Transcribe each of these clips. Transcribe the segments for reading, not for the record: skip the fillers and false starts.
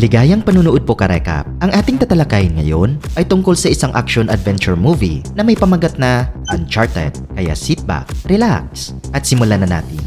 Maligayang panunood po ka-recap. Ang ating tatalakayin ngayon ay tungkol sa isang action-adventure movie na may pamagat na Uncharted. Kaya sit back, relax, at simulan na natin.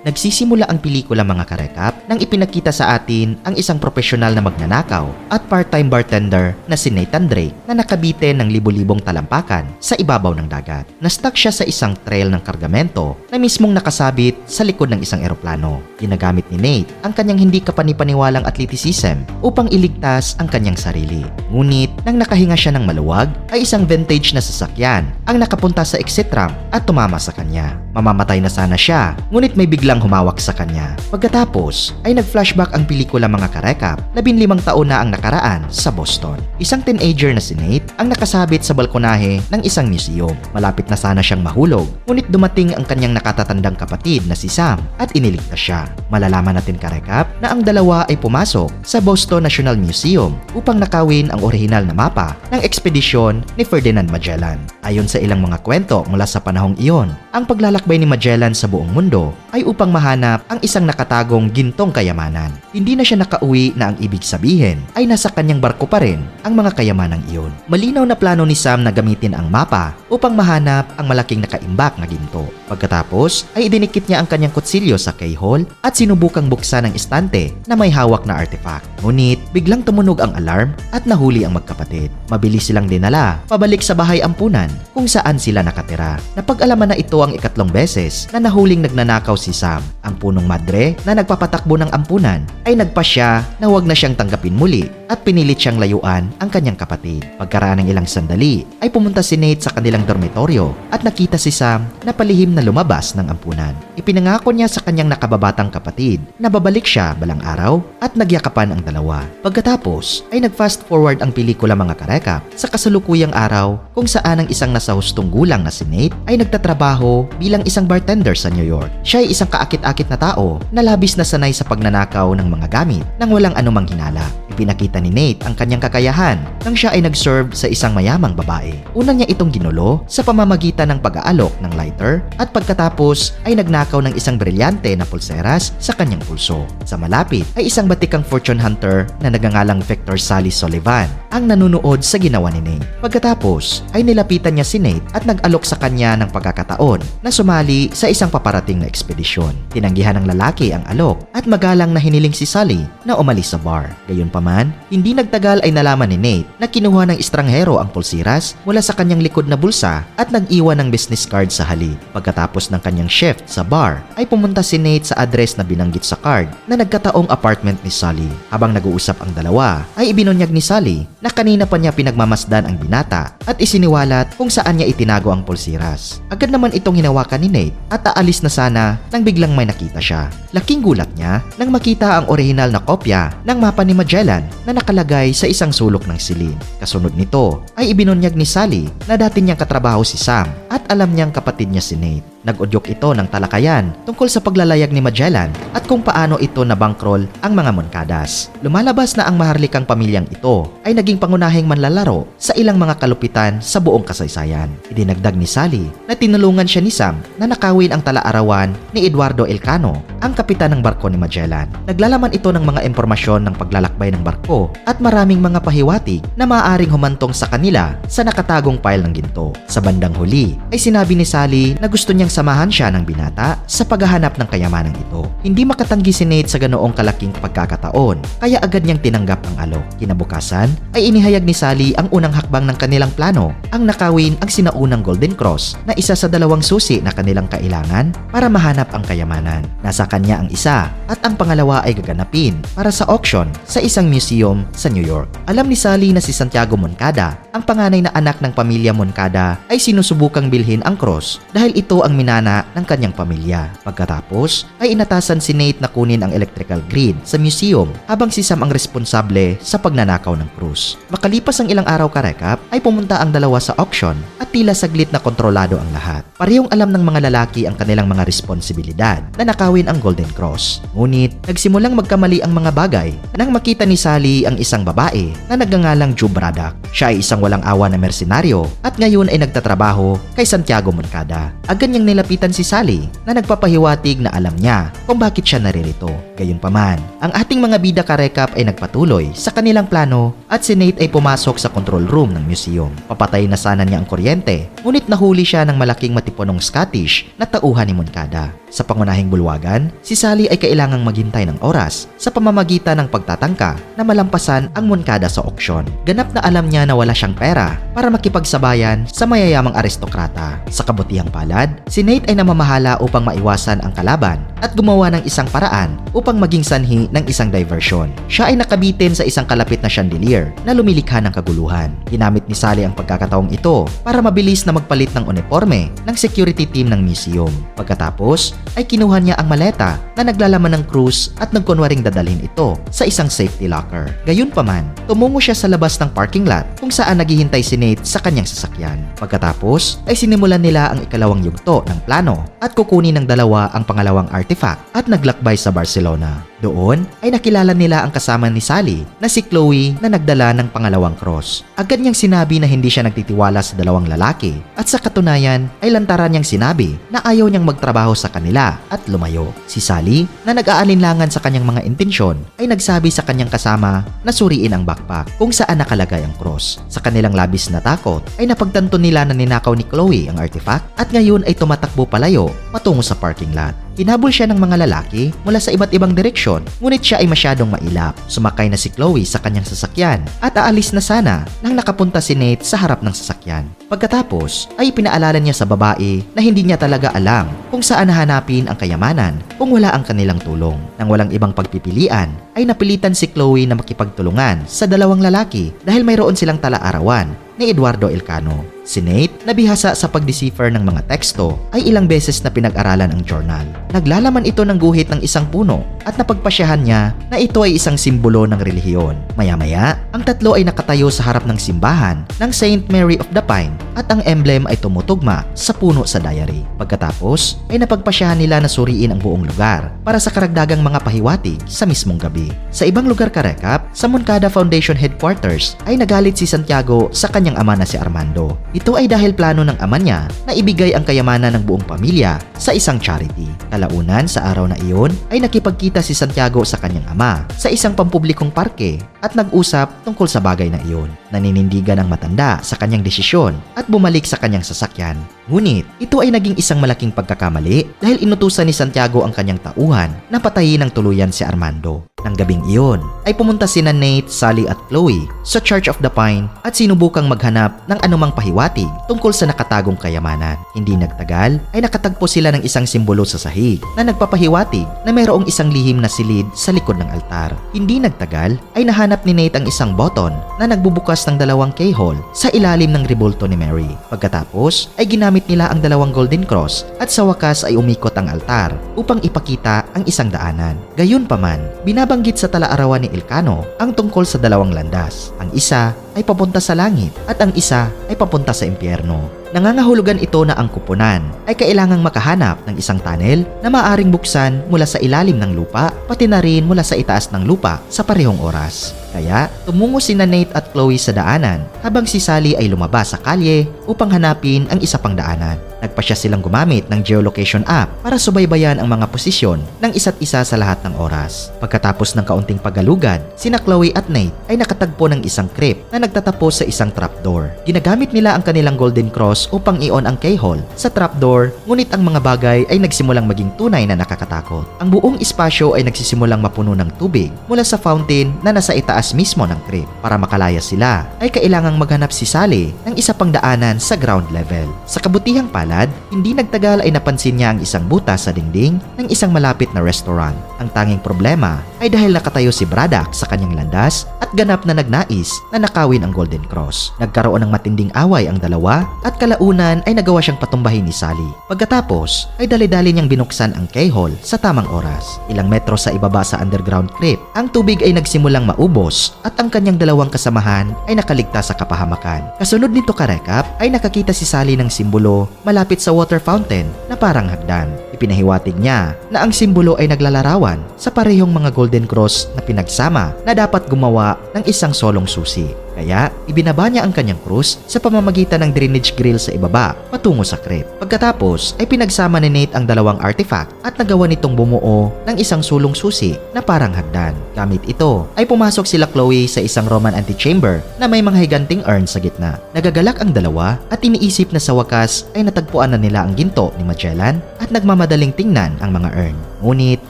Nagsisimula ang pelikula mga karekap nang ipinakita sa atin ang isang profesional na magnanakaw at part-time bartender na si Nathan Drake na nakabite ng libo-libong talampakan sa ibabaw ng dagat. Na-stuck siya sa isang trail ng kargamento na mismong nakasabit sa likod ng isang eroplano. Ginagamit ni Nate ang kanyang hindi kapanipaniwalang athleticism upang iligtas ang kanyang sarili. Ngunit nang nakahinga siya ng maluwag ay isang vintage na sasakyan ang nakapunta sa exit ramp at tumama sa kanya. Mamamatay na sana siya, ngunit may biglang humawak sa kanya. Pagkatapos ay nag-flashback ang pelikula mga karekap, 15 taon na ang nakaraan sa Boston. Isang teenager na si Nate ang nakasabit sa balkonahe ng isang museum. Malapit na sana siyang mahulog, ngunit dumating ang kanyang nakatatandang kapatid na si Sam at iniligtas siya. Malalaman natin karekap na ang dalawa ay pumasok sa Boston National Museum upang nakawin ang orihinal na mapa ng ekspedisyon ni Ferdinand Magellan. Ayon sa ilang mga kwento mula sa panahong iyon, ang paglalakbay ni Magellan sa buong mundo ay upang mahanap ang isang nakatagong gintong kayamanan. Hindi na siya nakauwi na ang ibig sabihin ay nasa kanyang barko pa rin ang mga kayamanang iyon. Malinaw na plano ni Sam na gamitin ang mapa upang mahanap ang malaking nakaimbak na ginto. Pagkatapos ay idinikit niya ang kanyang kutsilyo sa keyhole at sinubukang buksan ang estante na may hawak na artifact. Ngunit biglang tumunog ang alarm at nahuli ang magkapatid. Mabilis silang dinala pabalik sa bahay ampunan kung saan sila nakatira. Napag-alaman na ito ang ikatlong beses na nahuling nagnanakaw si Sam. Ang punong madre na nagpapatakbo ng ampunan ay nagpasya na huwag na siyang tanggapin muli at pinilit siyang layuan ang kanyang kapatid. Pagkaraan ng ilang sandali ay pumunta si Nate sa kanilang dormitoryo at nakita si Sam na palihim na lumabas ng ampunan. Ipinangako niya sa kanyang nakababatang kapatid na babalik siya balang araw at nagyakapan ang dalawa. Pagkatapos ay nag-fast forward ang pelikula mga karekap sa kasalukuyang araw kung saan ang isang nasa hustong gulang na si Nate ay nagtatrabaho bilang isang bartender sa New York. Siya ay isang kaakit-akit na tao na labis na sanay sa pagnanakaw ng mga gamit nang walang anumang hinala. Ipinakita ni Nate ang kanyang kakayahan nang siya ay nag-serve sa isang mayamang babae. Una niya itong ginulo sa pamamagitan ng pag-aalok ng lighter at pagkatapos ay nagnakaw ng isang brilyante na pulseras sa kanyang pulso. Sa malapit ay isang batikang fortune hunter na nagangalang Victor Sally Sullivan ang nanunood sa ginawa ni Nate. Pagkatapos ay nilapitan niya si Nate at nag-alok sa kanya ng pagkakataon na sumali sa isang paparating na ekspedisyon. Tinanggihan ng lalaki ang alok at magalang na hiniling si Sally na umalis sa bar. Gayunpaman, hindi nagtagal ay nalaman ni Nate na kinuha ng estranghero ang pulsiras mula sa kanyang likod na bulsa at nag-iwan ng business card sa halip. Pagkatapos ng kanyang shift sa bar, ay pumunta si Nate sa address na binanggit sa card na nagkataong apartment ni Sally. Habang nag-uusap ang dalawa, ay ibinunyag ni Sally na kanina pa niya pinagmamasdan ang binata at isiniwalat kung saan niya itinago ang pulsiras. Agad naman itong hinawakan ni Nate at aalis na sana nang biglang may nakita siya. Laking gulat niya nang makita ang orihinal na kopya ng mapa ni Magellan na nakalagay sa isang sulok ng silid. Kasunod nito ay ibinunyag ni Sally na dati niyang katrabaho si Sam at alam niyang kapatid niya si Nate. Nag-udyok ito ng talakayan tungkol sa paglalayag ni Magellan at kung paano ito nabankroll ang mga Moncadas. Lumalabas na ang maharlikang pamilyang ito ay naging pangunahing manlalaro sa ilang mga kalupitan sa buong kasaysayan. Idinagdag ni Sally na tinulungan siya ni Sam na nakawin ang tala-arawan ni Eduardo Elcano, ang kapitan ng barko ni Magellan. Naglalaman ito ng mga impormasyon ng paglalakbay ng barko at maraming mga pahiwatig na maaaring humantong sa kanila sa nakatagong pile ng ginto. Sa bandang huli ay sinabi ni Sally na gusto niyang samahan siya ng binata sa paghahanap ng kayamanang ito. Hindi makatanggi si Nate sa ganoong kalaking pagkakataon, kaya agad niyang tinanggap ang alok. Kinabukasan ay inihayag ni Sally ang unang hakbang ng kanilang plano, ang nakawin ang sinaunang Golden Cross na isa sa dalawang susi na kanilang kailangan para mahanap ang kayamanan. Nasa kanya ang isa at ang pangalawa ay gaganapin para sa auction sa isang museum sa New York. Alam ni Sally na si Santiago Moncada, ang panganay na anak ng pamilya Moncada, ay sinusubukang bilhin ang cross dahil ito ang minana ng kanyang pamilya. Pagkatapos ay inatasan si Nate na kunin ang electrical grid sa museum habang si Sam ang responsable sa pagnanakaw ng krus. Makalipas ang ilang araw karekap ay pumunta ang dalawa sa auction at tila saglit na kontrolado ang lahat. Parehong alam ng mga lalaki ang kanilang mga responsibilidad na nakawin ang Golden Cross. Ngunit nagsimulang magkamali ang mga bagay nang makita ni Sally ang isang babae na nagngangalang Joe Braddock. Siya ay isang walang awa na mersenaryo at ngayon ay nagtatrabaho kay Santiago Moncada. Agad niyang nilapitan si Sally na nagpapahiwatig na alam niya kung bakit siya naririto. Gayunpaman, ang ating mga bida ka-recap ay nagpatuloy sa kanilang plano at si Nate ay pumasok sa control room ng museum. Papatay na sana niya ang kuryente, ngunit nahuli siya ng malaking matipunong Scottish na tauhan ni Moncada. Sa pangunahing bulwagan, si Sally ay kailangang maghintay ng oras sa pamamagitan ng pagtatangka na malampasan ang Moncada sa auksyon. Ganap na alam niya na wala siyang pera para makipagsabayan sa mayayamang aristokrata. Sa kabutihang palad, si Nate ay namamahala upang maiwasan ang kalaban at gumawa ng isang paraan upang maging sanhi ng isang diversion. Siya ay nakabitin sa isang kalapit na chandelier na lumilikha ng kaguluhan. Ginamit ni Sally ang pagkakataong ito para mabilis na magpalit ng uniforme ng security team ng museum. Pagkatapos, ay kinuha niya ang maleta na naglalaman ng cruise at nagkunwaring dadalhin ito sa isang safety locker. Gayunpaman, tumungo siya sa labas ng parking lot kung saan naghihintay si Nate sa kanyang sasakyan. Pagkatapos ay sinimulan nila ang ikalawang yugto ng plano at kukunin ng dalawa ang pangalawang artifact at naglakbay sa Barcelona. Doon ay nakilala nila ang kasama ni Sally na si Chloe na nagdala ng pangalawang cross. Agad niyang sinabi na hindi siya nagtitiwala sa dalawang lalaki at sa katunayan ay lantaran niyang sinabi na ayaw niyang magtrabaho sa kanila at lumayo. Si Sally na nag-aalinlangan sa kanyang mga intensyon ay nagsabi sa kanyang kasama na suriin ang backpack kung saan nakalagay ang cross. Sa kanilang labis na takot ay napagtanto nila na ninakaw ni Chloe ang artifact at ngayon ay tumatakbo palayo patungo sa parking lot. Hinabol siya ng mga lalaki mula sa iba't ibang direksyon, ngunit siya ay masyadong mailap. Sumakay na si Chloe sa kanyang sasakyan at aalis na sana nang nakapunta si Nate sa harap ng sasakyan. Pagkatapos ay pinaalala niya sa babae na hindi niya talaga alam kung saan hahanapin ang kayamanan kung wala ang kanilang tulong. Nang walang ibang pagpipilian ay napilitan si Chloe na makipagtulungan sa dalawang lalaki dahil mayroon silang tala-arawan ni Eduardo Elcano. Si Nate, na bihasa sa pag-decipher ng mga teksto, ay ilang beses na pinag-aralan ang journal. Naglalaman ito ng guhit ng isang puno at napagpasyahan niya na ito ay isang simbolo ng relihiyon. Maya-maya, ang tatlo ay nakatayo sa harap ng simbahan ng Saint Mary of the Pine at ang emblem ay tumutugma sa puno sa diary. Pagkatapos, ay napagpasyahan nila na suriin ang buong lugar para sa karagdagang mga pahiwatig sa mismong gabi. Sa ibang lugar ka-recap, sa Moncada Foundation Headquarters ay nagalit si Santiago sa kanyang ama na si Armando. Ito ay dahil plano ng ama niya na ibigay ang kayamanan ng buong pamilya sa isang charity. Kalaunan sa araw na iyon ay nakipagkita si Santiago sa kanyang ama sa isang pampublikong parke at nag-usap tungkol sa bagay na iyon. Naninindigan ang matanda sa kanyang desisyon at bumalik sa kanyang sasakyan. Ngunit ito ay naging isang malaking pagkakamali dahil inutusan ni Santiago ang kanyang tauhan na patayin ng tuluyan si Armando. Nang gabing iyon ay pumunta sina Nate, Sally at Chloe sa Church of the Pine at sinubukang maghanap ng anumang pahiwatig tungkol sa nakatagong kayamanan. Hindi nagtagal ay nakatagpo sila ng isang simbolo sa sahig na nagpapahiwatig na mayroong isang lihim na silid sa likod ng altar. Hindi nagtagal ay nahanap ni Nate ang isang button na nagbubukas ng dalawang keyhole sa ilalim ng rebulto ni Mary. Pagkatapos ay ginamit nila ang dalawang golden cross at sa wakas ay umikot ang altar upang ipakita ang isang daanan. Gayunpaman, binabanggit sa tala-arawan ni Elcano ang tungkol sa dalawang landas. Ang isa ay papunta sa langit at ang isa ay papunta sa impyerno. Nangangahulugan ito na ang kuponan ay kailangang makahanap ng isang tunnel na maaaring buksan mula sa ilalim ng lupa pati na rin mula sa itaas ng lupa sa parehong oras. Kaya tumungo sina Nate at Chloe sa daanan habang si Sally ay lumabas sa kalye upang hanapin ang isa pang daanan. Nagpasya silang gumamit ng geolocation app para subaybayan ang mga posisyon ng isa't isa sa lahat ng oras. Pagkatapos ng kaunting paggalugad, sina Chloe at Nate ay nakatagpo ng isang crypt na nagtatapos sa isang trapdoor. Ginagamit nila ang kanilang golden cross upang i-on ang keyhole sa trapdoor, ngunit ang mga bagay ay nagsimulang maging tunay na nakakatakot. Ang buong espasyo ay nagsisimulang mapuno ng tubig mula sa fountain na nasa itaas mismo ng crypt. Para makalaya sila, ay kailangang maghanap si Sally ng isa pang daanan sa ground level. Sa kabutihang palad, hindi nagtagal ay napansin niya ang isang butas sa dingding ng isang malapit na restaurant. Ang tanging problema ay dahil nakatayo si Braddock sa kanyang landas at ganap na nagnais na nakawin ang Golden Cross. Nagkaroon ng matinding away ang dalawa at kalaunan ay nagawa siyang patumbahin ni Sally. Pagkatapos ay dali-dali niyang binuksan ang keyhole sa tamang oras. Ilang metro sa ibaba sa underground crypt, ang tubig ay nagsimulang maubos at ang kanyang dalawang kasamahan ay nakaligtas sa kapahamakan. Kasunod nito ka-recap ay nakakita si Sally ng simbolo malapit sa water fountain na parang hagdan. Ipinahiwatig niya na ang simbolo ay naglalarawan sa parehong mga golden cross na pinagsama na dapat gumawa ng isang solong susi. Kaya ibinaba niya ang kanyang krus sa pamamagitan ng drainage grill sa ibaba patungo sa crypt. Pagkatapos ay pinagsama ni Nate ang dalawang artifact at nagawa nitong bumuo ng isang sulong susi na parang hagdan. Gamit ito ay pumasok sila Chloe sa isang Roman antechamber na may mga higanting urn sa gitna. Nagagalak ang dalawa at iniisip na sa wakas ay natagpuan na nila ang ginto ni Magellan at nagmamadaling tingnan ang mga urn. Ngunit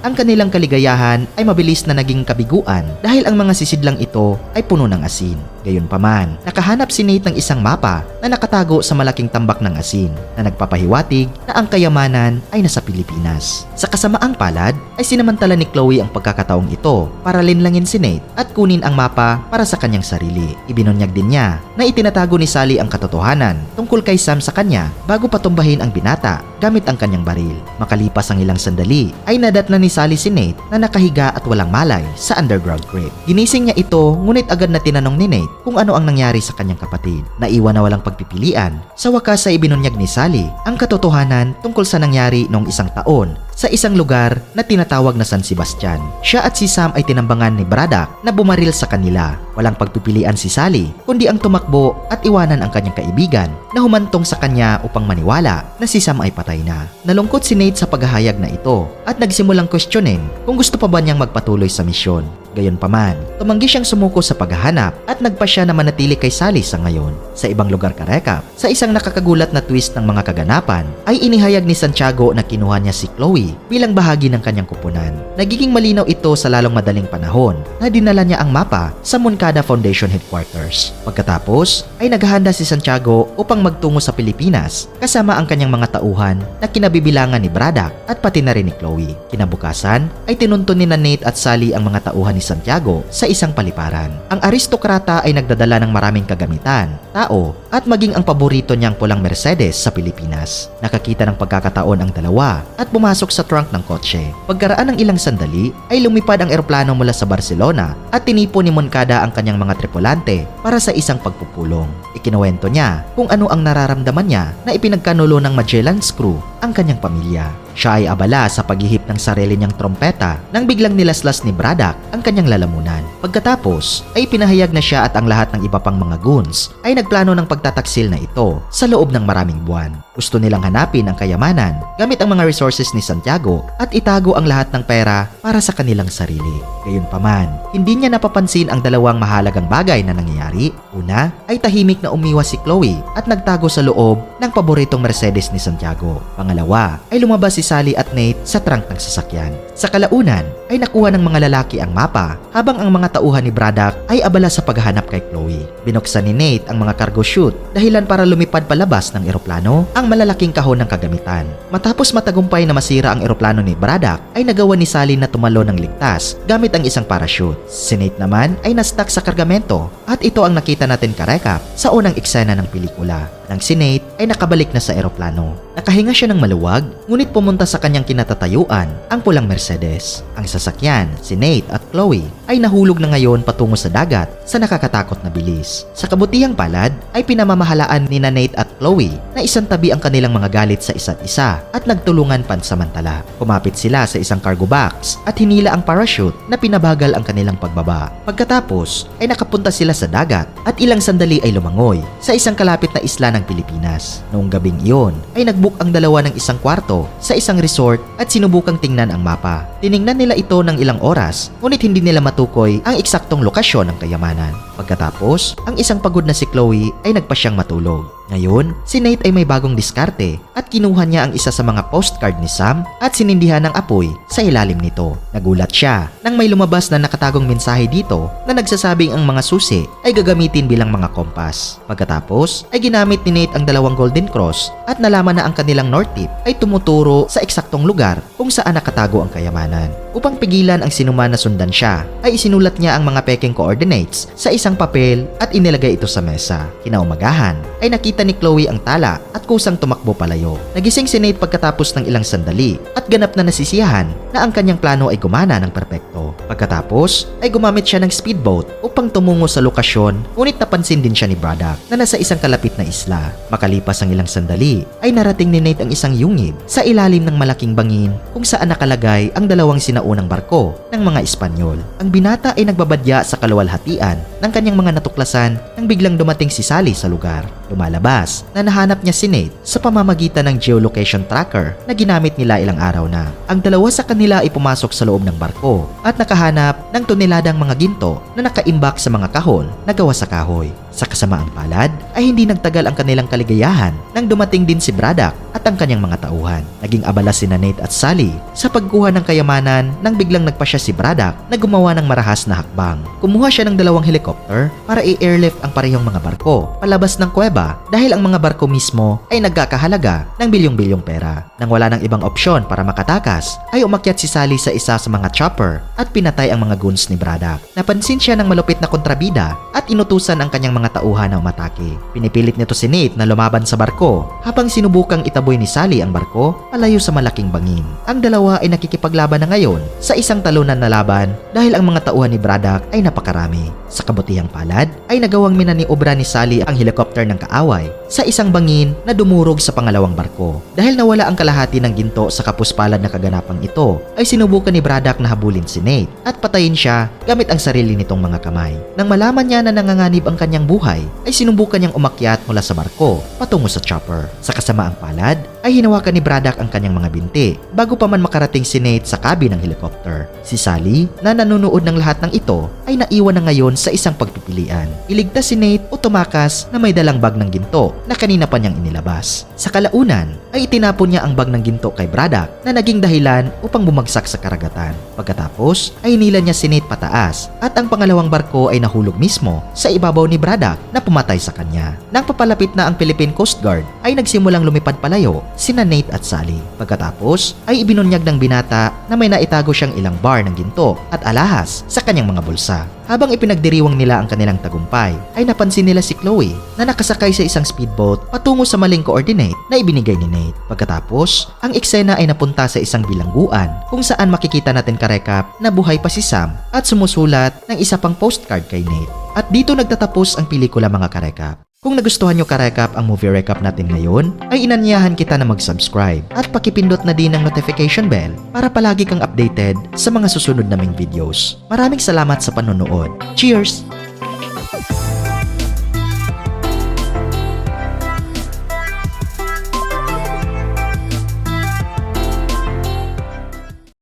ang kanilang kaligayahan ay mabilis na naging kabiguan dahil ang mga sisidlang ito ay puno ng asin. Gayunpaman, nakahanap si Nate ng isang mapa na nakatago sa malaking tambak ng asin na nagpapahiwatig na ang kayamanan ay nasa Pilipinas. Sa kasamaang palad ay sinamantala ni Chloe ang pagkakataong ito para linlangin si Nate at kunin ang mapa para sa kanyang sarili. Ibinunyag din niya na itinatago ni Sally ang katotohanan tungkol kay Sam sa kanya bago patumbahin ang binata gamit ang kanyang baril. Makalipas ang ilang sandali ay nadatna ni Sally si Nate na nakahiga at walang malay sa underground crypt. Ginising niya ito ngunit agad na tinanong ni Nate kung ano ang nangyari sa kanyang kapatid. Naiwan na walang pagpipilian. Sa wakas ay ibinunyag ni Sally ang katotohanan tungkol sa nangyari noong isang taon sa isang lugar na tinatawag na San Sebastian. Siya at si Sam ay tinambangan ni Braddock na bumaril sa kanila. Walang pagpipilian si Sally kundi ang tumakbo at iwanan ang kanyang kaibigan na humantong sa kanya upang maniwala na si Sam ay patay na. Nalungkot si Nate sa paghahayag na ito at nagsimulang questionin kung gusto pa ba niyang magpatuloy sa misyon. Gayunpaman, tumanggi siyang sumuko sa paghahanap at nagpa siya na manatili kay Sally sa ngayon. Sa ibang lugar karekap, sa isang nakakagulat na twist ng mga kaganapan, ay inihayag ni Santiago na kinuha niya si Chloe bilang bahagi ng kanyang kupunan. Nagiging malinaw ito sa lalong madaling panahon na dinala niya ang mapa sa Moncada Foundation Headquarters. Pagkatapos, ay naghahanda si Santiago upang magtungo sa Pilipinas kasama ang kanyang mga tauhan na kinabibilangan ni Braddock at pati na rin ni Chloe. Kinabukasan, ay tinunton ni Nate at Sally ang mga tauhan ni Santiago sa isang paliparan. Ang aristokrata ay nagdadala ng maraming kagamitan, tao, at maging ang paborito niyang pulang Mercedes sa Pilipinas. Nakakita ng pagkakataon ang dalawa at pumasok sa trunk ng kotse. Pagkaraan ng ilang sandali ay lumipad ang eroplano mula sa Barcelona at tinipo ni Moncada ang kanyang mga tripulante para sa isang pagpupulong. Ikinuwento niya kung ano ang nararamdaman niya na ipinagkanulo ng Magellan's crew ang kanyang pamilya. Siya ay abala sa paghihip ng sarili niyang trompeta nang biglang nilaslas ni Braddock ang kanyang lalamunan. Pagkatapos ay pinahayag na siya at ang lahat ng iba pang mga goons ay nagplano ng pagtataksil na ito sa loob ng maraming buwan. Gusto nilang hanapin ang kayamanan gamit ang mga resources ni Santiago at itago ang lahat ng pera para sa kanilang sarili. Gayunpaman, hindi niya napapansin ang dalawang mahalagang bagay na nangyayari. Una ay tahimik na umiwas si Chloe at nagtago sa loob ng paboritong Mercedes ni Santiago. Pangalawa ay lumabas si Sally at Nate sa trunk ng sasakyan. Sa kalaunan ay nakuha ng mga lalaki ang mapa habang ang mga tauhan ni Braddock ay abala sa paghahanap kay Chloe. Binuksan ni Nate ang mga cargo chute dahilan para lumipad palabas ng eroplano ang malalaking kahon ng kagamitan. Matapos matagumpay na masira ang eroplano ni Braddock ay nagawa ni Sally na tumalo ng ligtas gamit ang isang parachute. Si Nate naman ay na-stuck sa kargamento at ito ang nakita natin karekap sa unang eksena ng pelikula. Nang si Nate ay nakabalik na sa eroplano. Nakahinga siya ng maluwag, ngunit pumunta sa kanyang kinatatayuan ang pulang Mercedes. Ang sasakyan, si Nate at Chloe, ay nahulog na ngayon patungo sa dagat sa nakakatakot na bilis. Sa kabutihang palad ay pinamamahalaan ni Nate at Chloe na isang tabi ang kanilang mga galit sa isa't isa at nagtulungan pansamantala. Kumapit sila sa isang cargo box at hinila ang parachute na pinabagal ang kanilang pagbaba. Pagkatapos ay nakapunta sila sa dagat at ilang sandali ay lumangoy sa isang kalapit na isla ng Pilipinas. Noong gabing iyon ay nagbook ang dalawa ng isang kwarto sa isang resort at sinubukang tingnan ang mapa. Tiningnan nila ito ng ilang oras ngunit hindi nila matukoy ang eksaktong lokasyon ng kayamanan. Pagkatapos, ang isang pagod na si Chloe ay nagpa siyang matulog. Ngayon, si Nate ay may bagong diskarte at kinuha niya ang isa sa mga postcard ni Sam at sinindihan ng apoy sa ilalim nito. Nagulat siya nang may lumabas na nakatagong mensahe dito na nagsasabing ang mga susi ay gagamitin bilang mga kompas. Pagkatapos ay ginamit ni Nate ang dalawang golden cross at nalaman na ang kanilang north tip ay tumuturo sa eksaktong lugar kung saan nakatago ang kayamanan. Upang pigilan ang sinuman na sundan siya, ay isinulat niya ang mga peking coordinates sa isang papel at inilagay ito sa mesa. Kinaumagahan ay nakita ni Chloe ang tala at kusang tumakbo palayo. Nagising si Nate pagkatapos ng ilang sandali at ganap na nasisiyahan na ang kanyang plano ay gumana ng perpekto. Pagkatapos ay gumamit siya ng speedboat upang tumungo sa lokasyon, ngunit napansin din siya ni Braddock na nasa isang kalapit na isla. Makalipas ang ilang sandali ay narating ni Nate ang isang yungib sa ilalim ng malaking bangin kung saan nakalagay ang dalawang sinaunang barko ng mga Espanyol. Ang binata ay nagbabadya sa kaluwalhatian ng kanyang mga natuklasan nang biglang dumating si Sally sa lugar. Lumalabas na nahanap niya si Nate sa pamamagitan ng geolocation tracker na ginamit nila ilang araw na. Ang dalawa sa kanila ay pumasok sa loob ng barko at nakahanap ng toneladang mga ginto na nakaimbak sa mga kahon na gawa sa kahoy. Sa kasamaang palad ay hindi nagtagal ang kanilang kaligayahan nang dumating din si Braddock at ang kanyang mga tauhan. Naging abala sina Nate at Sally sa pagkuha ng kayamanan nang biglang nagpasya si Braddock na gumawa ng marahas na hakbang. Kumuha siya ng dalawang helicopter para i-airlift ang parehong mga barko palabas ng kuweba dahil ang mga barko mismo ay nagkakahalaga ng bilyong-bilyong pera. Nang wala ng ibang opsyon para makatakas ay umakyat si Sally sa isa sa mga chopper at pinatay ang mga goons ni Braddock. Napansin siya ng malupit na kontrabida at inutusan ang kanyang mga tauhan na umatake. Pinipilit nito si Nate na lumaban sa barko habang sinubukang itaboy ni Sally ang barko palayo sa malaking bangin. Ang dalawa ay nakikipaglaban na ngayon sa isang talunan na laban dahil ang mga tauhan ni Braddock ay napakarami. Sa kabutihang palad ay nagawang minaniobra ni Sally ang helicopter ng kaaway sa isang bangin na dumurog sa pangalawang barko. Dahil nawala ang kalahati ng ginto sa kapuspalad na kaganapang ito, ay sinubukan ni Braddock na habulin si Nate at patayin siya gamit ang sarili nitong mga kamay. Nang malaman niya na nanganganib ang kanyang buhay, ay sinubukan niyang umakyat mula sa barko patungo sa chopper. Sa kasamaang palad ay hinawakan ni Braddock ang kanyang mga binti bago pa man makarating si Nate sa cabin ng helicopter. Si Sally na nanunood ng lahat ng ito ay naiwan na ngayon sa isang pagpipilian. Iligtas si Nate o tumakas na may dalang bag ng ginto na kanina pa niyang inilabas. Sa kalaunan ay itinapon niya ang bag ng ginto kay Braddock na naging dahilan upang bumagsak sa karagatan. Pagkatapos ay hinila niya si Nate pataas at ang pangalawang barko ay nahulog mismo sa ibabaw ni Braddock na pumatay sa kanya. Nang papalapit na ang Philippine Coast Guard ay nagsimulang lumipad palayo sina Nate at Sally. Pagkatapos ay ibinunyag ng binata na may naitago siyang ilang bar ng ginto at alahas sa kanyang mga bulsa. Habang ipinagdiriwang nila ang kanilang tagumpay, ay napansin nila si Chloe na nakasakay sa isang speedboat patungo sa maling coordinate na ibinigay ni Nate. Pagkatapos, ang eksena ay napunta sa isang bilangguan kung saan makikita natin karekap na buhay pa si Sam at sumusulat ng isa pang postcard kay Nate. At dito nagtatapos ang pelikula mga karekap. Kung nagustuhan nyo karekap ang movie recap natin ngayon, ay inanyahan kita na mag-subscribe at pakipindot na din ang notification bell para palagi kang updated sa mga susunod naming videos. Maraming salamat sa panonood. Cheers!